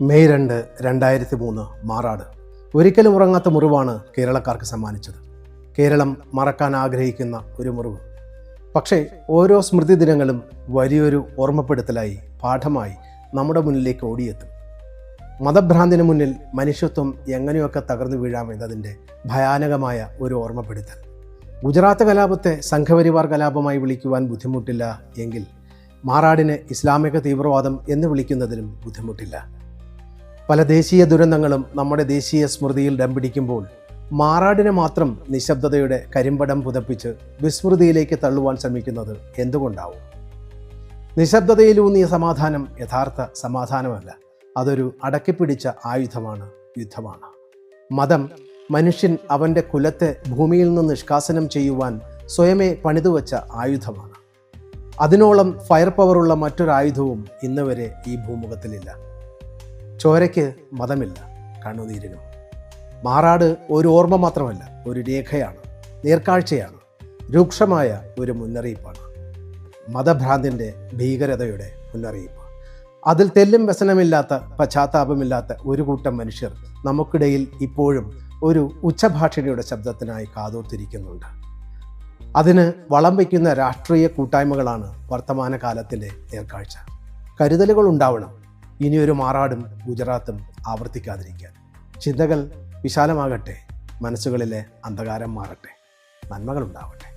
May 2, 2003 Marad. ഒരിക്കലും ഉറങ്ങാത്ത മുറിവാണ് കേരളക്കാർക്ക് സമ്മാനിച്ചത്. കേരളം മറക്കാൻ ആഗ്രഹിക്കുന്ന ഒരു മുറിവ്. പക്ഷേ ഓരോ സ്മൃതി ദിനങ്ങളും വലിയൊരു ഓർമ്മപ്പെടുത്തലായി, പാഠമായി നമ്മുടെ മുന്നിലേക്ക് ഓടിയെത്തും. മതഭ്രാന്തിന് മുന്നിൽ മനുഷ്യത്വം എങ്ങനെയൊക്കെ തകർന്നു വീഴാമെന്നതിൻ്റെ ഭയാനകമായ ഒരു ഓർമ്മപ്പെടുത്തൽ. ഗുജറാത്ത് കലാപത്തെ സംഘപരിവാർ കലാപമായി വിളിക്കുവാൻ ബുദ്ധിമുട്ടില്ല എങ്കിൽ മാറാടിനെ ഇസ്ലാമിക തീവ്രവാദം എന്ന് വിളിക്കുന്നതിനും ബുദ്ധിമുട്ടില്ല. പല ദേശീയ ദുരന്തങ്ങളും നമ്മുടെ ദേശീയ സ്മൃതിയിൽ ഇടം പിടിക്കുമ്പോൾ മാറാടിനെ മാത്രം നിശബ്ദതയുടെ കരിമ്പടം പുതപ്പിച്ച് വിസ്മൃതിയിലേക്ക് തള്ളുവാൻ ശ്രമിക്കുന്നത് എന്തുകൊണ്ടാവും? നിശബ്ദതയിലൂന്നിയ സമാധാനം യഥാർത്ഥ സമാധാനമല്ല, അതൊരു അടക്കിപ്പിടിച്ച ആയുധമാണ്, യുദ്ധമാണ്. മതം മനുഷ്യൻ അവൻ്റെ കുലത്തെ ഭൂമിയിൽ നിന്ന് നിഷ്കാസനം ചെയ്യുവാൻ സ്വയമേ പണിതുവച്ച ആയുധമാണ്. അതിനോളം ഫയർ പവറുള്ള മറ്റൊരായുധവും ഇന്ന് വരെ ഈ ഭൂമുഖത്തിലില്ല. ചോരയ്ക്ക് മതമില്ല, കണ്ണുനീരിനും. മാറാട് ഒരു ഓർമ്മ മാത്രമല്ല, ഒരു രേഖയാണ്, നേർക്കാഴ്ചയാണ്, രൂക്ഷമായ ഒരു മുന്നറിയിപ്പാണ്. മതഭ്രാന്തിൻ്റെ ഭീകരതയുടെ മുന്നറിയിപ്പ്. അതിൽ തെല്ലും വ്യസനമില്ലാത്ത, പശ്ചാത്താപമില്ലാത്ത ഒരു കൂട്ടം മനുഷ്യർ നമുക്കിടയിൽ ഇപ്പോഴും ഒരു ഉച്ചഭാഷിണിയുടെ ശബ്ദത്തിനായി കാതോർത്തിരിക്കുന്നുണ്ട്. അതിന് വളം വയ്ക്കുന്ന രാഷ്ട്രീയ കൂട്ടായ്മകളാണ് വർത്തമാനകാലത്തിൻ്റെ നേർക്കാഴ്ച. കരുതലുകൾ ഉണ്ടാവണം, ഇനിയൊരു മാറാടും ഗുജറാത്തും ആവർത്തിക്കാതിരിക്കാൻ. ചിന്തകൾ വിശാലമാകട്ടെ, മനസ്സുകളിലെ അന്ധകാരം മാറട്ടെ, നന്മകളുണ്ടാവട്ടെ.